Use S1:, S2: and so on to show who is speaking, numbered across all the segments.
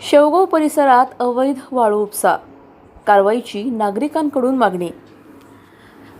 S1: शेवगाव परिसरात अवैध वाळू उपसा, कारवाईची नागरिकांकडून मागणी।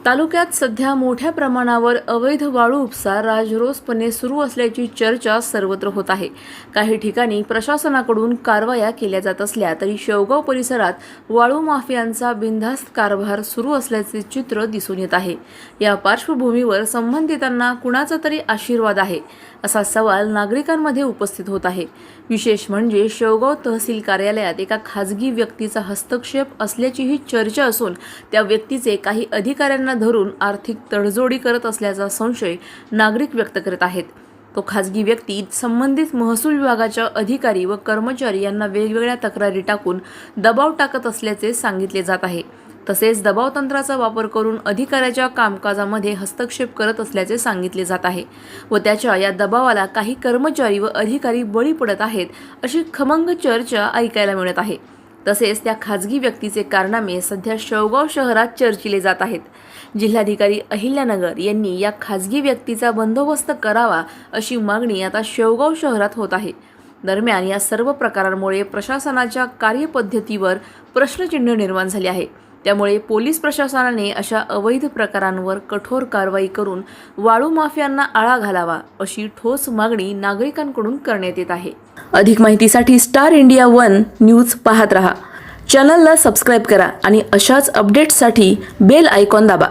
S1: तालुक्यात सध्या मोठ्या प्रमाणावर अवैध वाळू उपसा राजरोसपणे सुरू असल्याची चर्चा सर्वत्र होत आहे। काही ठिकाणी प्रशासनाकडून कारवाया केल्या जात असल्या तरी शेवगाव परिसरात वाळू माफियांचा बिनधास्त कारभार सुरू असल्याचे चित्र दिसून येत आहे। या पार्श्वभूमीवर संबंधितांना कुणाचा तरी आशीर्वाद आहे असा सवाल नागरिकांमध्ये उपस्थित होत आहे। विशेष म्हणजे शेवगाव तहसील कार्यालयात एका खाजगी व्यक्तीचा हस्तक्षेप असल्याचीही चर्चा असून त्या व्यक्तीचे काही अधिकाऱ्यांना धरून आर्थिक तडजोडी करत असल्याचा संशय नागरिक व्यक्त करत आहेत। तो खाजगी व्यक्ती संबंधित महसूल विभागाच्या अधिकारी व कर्मचारी यांना वेगवेगळ्या तक्रारी टाकून दबाव टाकत असल्याचे सांगितले जात आहे। तसेच दबाव तंत्राचा वापर करून अधिकाऱ्याच्या कामकाजामध्ये हस्तक्षेप करत असल्याचे सांगितले जात आहे व त्याच्या या दबावाला काही कर्मचारी व अधिकारी बळी पडत आहेत अशी खमंग चर्चा ऐकायला मिळत आहे। तसेच त्या खाजगी व्यक्तीचे कारनामे सध्या शेवगाव शहरात चर्चिले जात आहेत। जिल्हाधिकारी अहिल्यानगर यांनी या खाजगी व्यक्तीचा बंदोबस्त करावा अशी मागणी आता शेवगाव शहरात होत आहे। दरम्यान या सर्व प्रकारांमुळे प्रशासनाच्या कार्यपद्धतीवर प्रश्नचिन्ह निर्माण झाले आहे। त्यामुळे पोलीस प्रशासनाने अशा अवैध प्रकारांवर कठोर कारवाई करून वाळू माफियांना आळा घालावा अशी ठोस मागणी नागरिकांकडून करण्यात येत आहे। अधिक माहितीसाठी स्टार इंडिया 1 न्यूज पाहत रहा। चॅनलला सबस्क्राइब करा आणि अशाच अपडेट्ससाठी बेल आयकॉन दाबा।